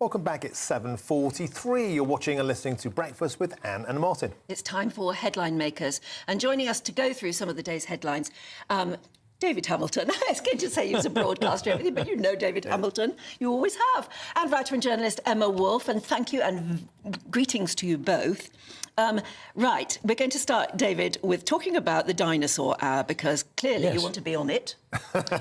Welcome back. It's 7:43. You're watching and listening to Breakfast with Anne and Martin. It's time for Headline Makers. And joining us to go through some of the day's headlines, David Hamilton. I was going to say he was a broadcaster, everything, but you know David Hamilton. You always have. And writer and journalist Emma Wolfe. And thank you and greetings to you both. Right, we're going to start, David, with talking about the dinosaur hour, because clearly you want to be on it.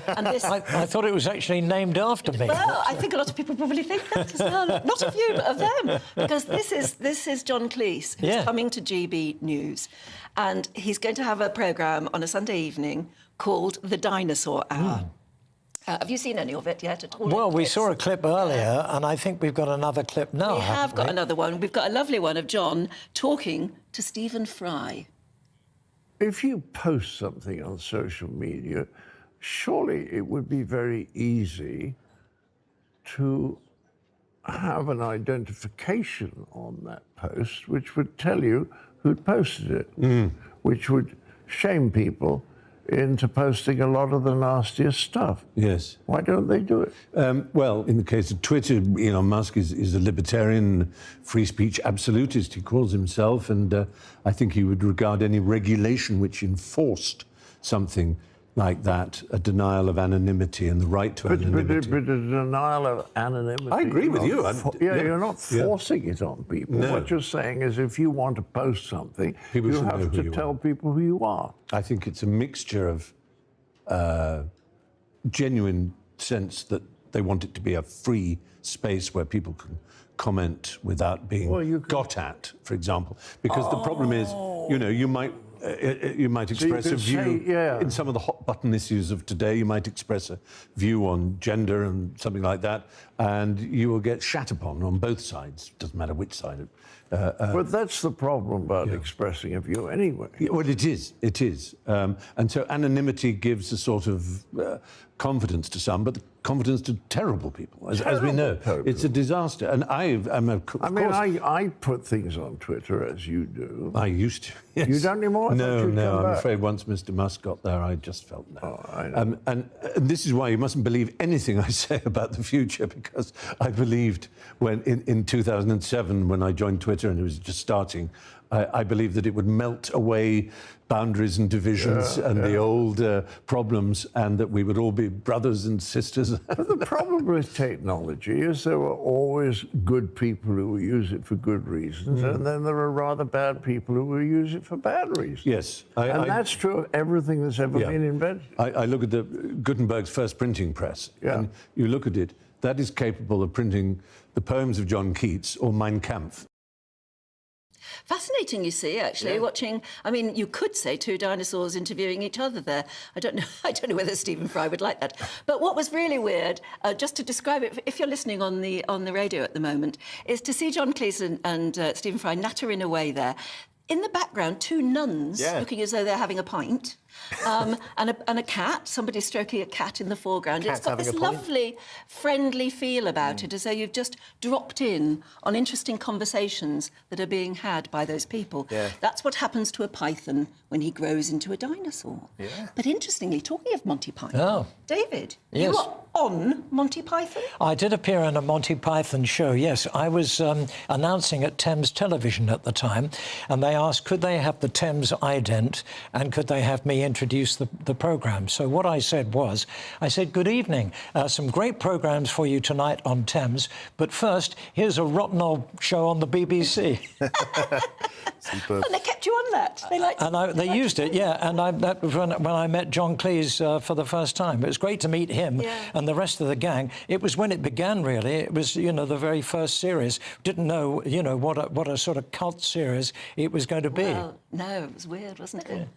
And this... I thought it was actually named after me. Well, I think a lot of people probably think that as well. Not of you, but of them. Because this is John Cleese, who's coming to GBNEWS. And he's going to have a programme on a Sunday evening called The Dinosaur Hour. Have you seen any of it yet at all? Well, we saw a clip earlier, and I think we've got another clip now. We have got another one. We've got a lovely one of John talking to Stephen Fry. If you post something on social media, surely it would be very easy to have an identification on that post which would tell you who'd posted it, which would shame people into posting a lot of the nastiest stuff. Yes. Why don't they do it? Well, in the case of Twitter, Elon Musk is a libertarian, free speech absolutist, he calls himself, and I think he would regard any regulation which enforced something like that, a denial of anonymity and the right to anonymity. But a denial of anonymity... I agree with you. You're not forcing it on people. No. What you're saying is if you want to post something, you have to tell people who you are. I think it's a mixture of genuine sense that they want it to be a free space where people can comment without being got at, for example. Because the problem is, you might express a view in some of the hot button issues of today. You might express a view on gender and something like that, and you will get shat upon on both sides. Doesn't matter which side. But that's the problem about expressing a view anyway. Well, it is. It is. And so anonymity gives a sort of confidence to some, but confidence to terrible people, as we know. It's a disaster. And I put things on Twitter, as you do. I used to, yes. You don't anymore? No, I'm afraid once Mr. Musk got there, I just felt no. Oh, I know. And this is why you mustn't believe anything I say about the future, because I believed when in 2007, when I joined Twitter and it was just starting, I believed that it would melt away boundaries and divisions and the old problems, and that we would all be brothers and sisters. But the problem with technology is there are always good people who will use it for good reasons, and then there are rather bad people who will use it for bad reasons. Yes. And that's true of everything that's ever been invented. I look at Gutenberg's first printing press, and you look at it, that is capable of printing the poems of John Keats or Mein Kampf. Fascinating, you see, actually, watching... I mean, you could say two dinosaurs interviewing each other there. I don't know whether Stephen Fry would like that. But what was really weird, just to describe it, if you're listening on the radio at the moment, is to see John Cleese and Stephen Fry nattering away there. In the background, two nuns looking as though they're having a pint, and a cat, somebody stroking a cat in the foreground. It's got this lovely, friendly feel about it, as though you've just dropped in on interesting conversations that are being had by those people. That's what happens to a python when he grows into a dinosaur. But interestingly, talking of Monty Python, David, you were on Monty Python? I did appear on a Monty Python show, yes. I was announcing at Thames Television at the time, and they asked, could they have the Thames ident, and could they have me introduce the programme? So what I said was, good evening, some great programmes for you tonight on Thames, but first, here's a rotten old show on the BBC. And they kept you on that. They used it, and that was when I met John Cleese for the first time. It was great to meet him and the rest of the gang. It was when it began, really. It was, the very first series. Didn't know, what a sort of cult series it was going to be. Well, no, it was weird, wasn't it?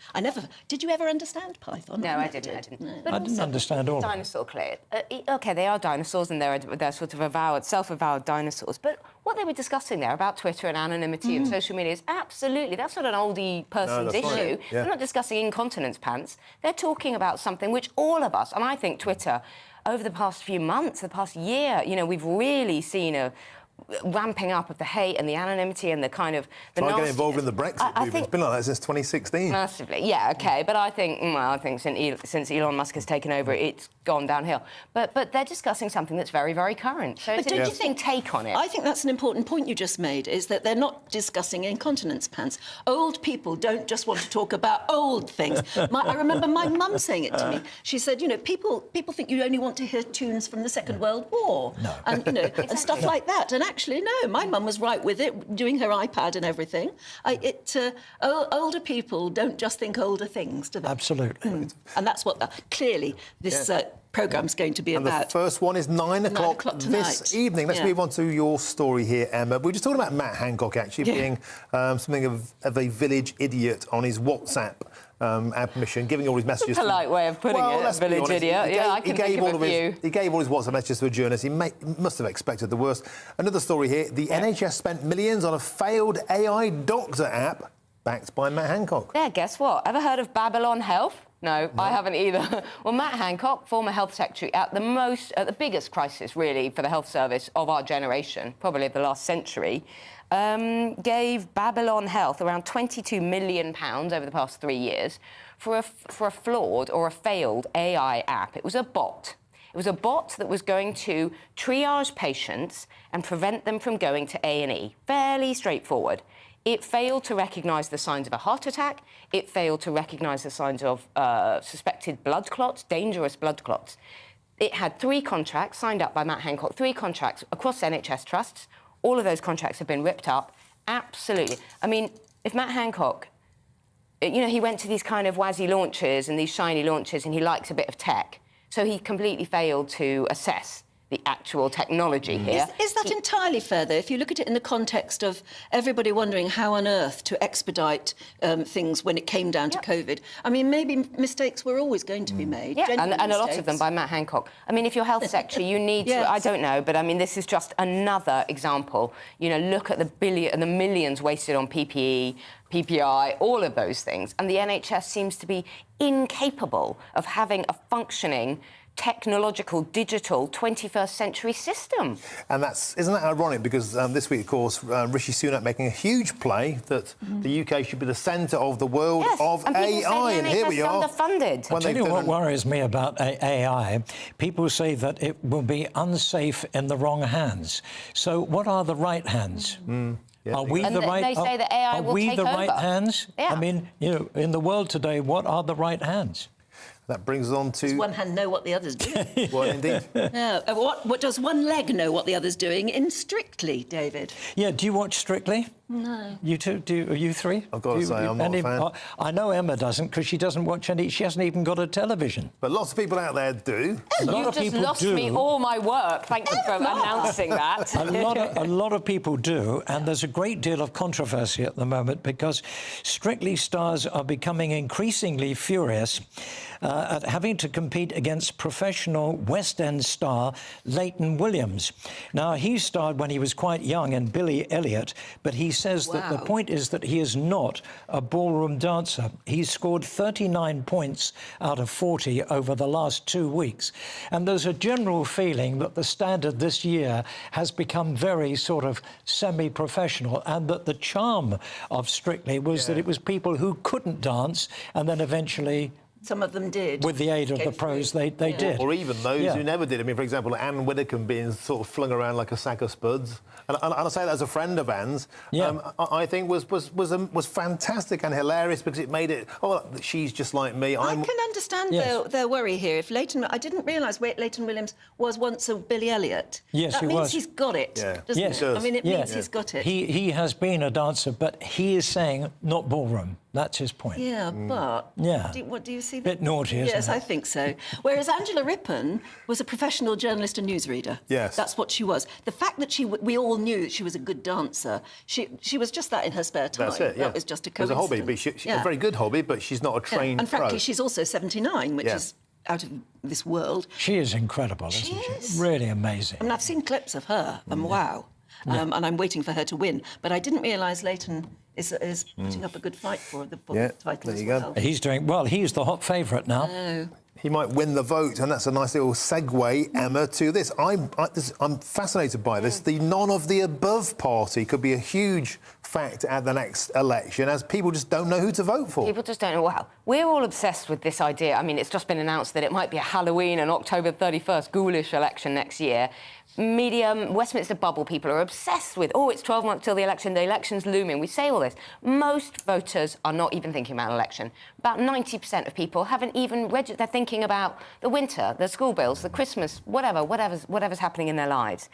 Did you ever understand Python? No, I didn't. No. But I didn't understand all. Dinosaur clip. OK, they are dinosaurs, and they're sort of self-avowed dinosaurs. But what they were discussing there about Twitter and anonymity and social media is absolutely, that's not an oldie person's issue. They're not discussing incontinence pants. They're talking about something which all of us, and I think Twitter, over the past few months, the past year, we've really seen ramping up of the hate and the anonymity and the kind of the Try to get nastiness. involved in the Brexit movement. It's been like that since 2016. Massively, yeah, okay. But I think since Elon Musk has taken over, it's gone downhill. But they're discussing something that's very, very current. So it's an interesting take on it. I think that's an important point you just made, is that they're not discussing incontinence pants. Old people don't just want to talk about old things. I remember my mum saying it to me. She said, you know, people think you only want to hear tunes from the Second World War. No. And, you know, and stuff like that. And actually, no, my mum was right with it, doing her iPad and everything. Older people don't just think older things, do they? Absolutely. And that's what, clearly, this programme's going to be and about. The first one is 9 o'clock this evening. Let's move on to your story here, Emma. We were just talking about Matt Hancock actually being something of a village idiot on his WhatsApp admission, giving all his messages. A polite way of putting it, village idiot. I can think of a few. He gave all his WhatsApp messages to a journalist. He must have expected the worst. Another story here. The NHS spent millions on a failed AI doctor app backed by Matt Hancock. Yeah, guess what? Ever heard of Babylon Health? No, I haven't either. Well, Matt Hancock, former health secretary, at the biggest crisis, really, for the health service of our generation, probably of the last century, gave Babylon Health around £22 million over the past 3 years for a flawed or a failed AI app. It was a bot. It was a bot that was going to triage patients and prevent them from going to A&E. Fairly straightforward. It failed to recognise the signs of a heart attack. It failed to recognise the signs of suspected blood clots, dangerous blood clots. It had 3 contracts signed up by Matt Hancock, 3 contracts across NHS trusts. All of those contracts have been ripped up. Absolutely. I mean, if Matt Hancock, you know, he went to these kind of wazzy launches and these shiny launches and he likes a bit of tech, so he completely failed to assess the actual technology here. Is that entirely fair, though, if you look at it in the context of everybody wondering how on earth to expedite things when it came down to COVID? I mean, maybe mistakes were always going to be made. Yeah, and a lot of them by Matt Hancock. I mean, if you're health secretary, you need to... I don't know, but I mean, this is just another example. You know, look at the millions wasted on PPE, PPI, all of those things. And the NHS seems to be incapable of having a functioning technological, digital, 21st century system. And isn't that ironic? Because this week, of course, Rishi Sunak making a huge play that the UK should be the centre of the world of AI. And here we are. Underfunded. I'll tell you what worries me about AI. People say that it will be unsafe in the wrong hands. So what are the right hands? Are we the right? They say that AI will take over. Are we the right hands? Yeah. I mean, you know, in the world today, what are the right hands? That brings us on to... Does one hand know what the other's doing? Well, indeed. Yeah. What does one leg know what the other's doing in Strictly, David? Yeah, do you watch Strictly? No. You two? Are you three? I've got to say, I'm not a fan. I know Emma doesn't, because she doesn't watch any... She hasn't even got a television. But lots of people out there do. You've just lost me all my work. Thank you for announcing that. A lot of people do, and there's a great deal of controversy at the moment because Strictly stars are becoming increasingly furious at having to compete against professional West End star Leighton Williams. Now, he starred when he was quite young in Billy Elliot, but he says that the point is that he is not a ballroom dancer. He's scored 39 points out of 40 over the last 2 weeks. And there's a general feeling that the standard this year has become very sort of semi-professional, and that the charm of Strictly was that it was people who couldn't dance and then eventually... Some of them did. With the aid of the pros, they did. Or even those who never did. I mean, for example, Anne Widdecombe being sort of flung around like a sack of spuds. And I say that as a friend of Anne's. I think was fantastic and hilarious because it made it, she's just like me. I can understand their worry here. If Leighton... I didn't realise Leighton Williams was once a Billy Elliot. Yes, he was. That means he's got it, doesn't it? I mean, it means he's got it. He has been a dancer, but he is saying not ballroom. That's his point. Yeah, but... Yeah. What do you see? Bit naughty, isn't it? Yes, I think so. Whereas Angela Rippon was a professional journalist and newsreader. Yes. That's what she was. The fact that we all knew that she was a good dancer, she was just that in her spare time. That's it, yeah. That was just a coincidence. It was a hobby, but a very good hobby, but she's not a trained And frankly, pro. she's also 79, which is out of this world. She is incredible, isn't she? Really amazing. I mean, I've seen clips of her, and wow. And I'm waiting for her to win. But I didn't realise Leighton is putting up a good fight for the title as well. He's doing well. He's the hot favourite now. No. he might win the vote. And that's a nice little segue, Emma, to this. I'm fascinated by this. The none of the above party could be a huge factor at the next election, as people just don't know who to vote for. People just don't know. Well, we're all obsessed with this idea. I mean, it's just been announced that it might be a Halloween and October 31st ghoulish election next year. Media, Westminster bubble people are obsessed with, oh, it's 12 months till the election's looming. We say all this. Most voters are not even thinking about an election. About 90% of people haven't even registered. They're thinking about the winter, the school bills, the Christmas, whatever's happening in their lives.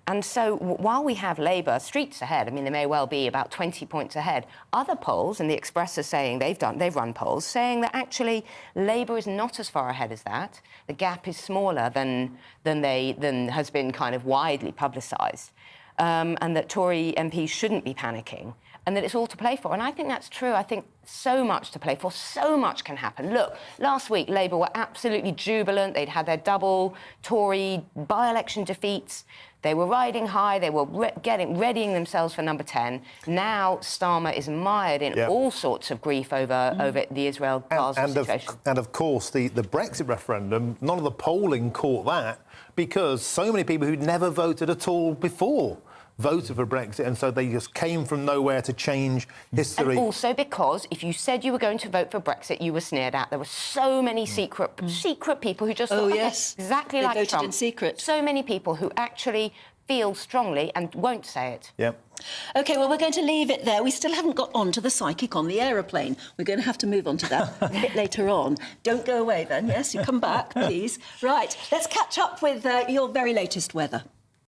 And so while we have Labour streets ahead, I mean, they may well be about 20 points ahead, other polls, and the Express are saying, they've run polls, saying that actually Labour is not as far ahead as that. The gap is smaller than has been kind of widely publicised, and that Tory MPs shouldn't be panicking, and that it's all to play for. And I think that's true. I think so much to play for, so much can happen. Look, last week, Labour were absolutely jubilant. They'd had their double Tory by-election defeats. They were riding high. They were readying themselves for number 10. Now Starmer is mired in all sorts of grief over the Israel-Gaza situation. And of course, the Brexit referendum, none of the polling caught that, because so many people who'd never voted at all before voted for Brexit, and so they just came from nowhere to change history. And also because if you said you were going to vote for Brexit, you were sneered at. There were so many secret people who just thought, yes, exactly they like voted Trump. in secret. So many people who actually feel strongly and won't say it. Yep. OK, well, we're going to leave it there. We still haven't got on to the psychic on the aeroplane. We're going to have to move on to that a bit later on. Don't go away then. Yes, you come back, please. Right, let's catch up with your very latest weather.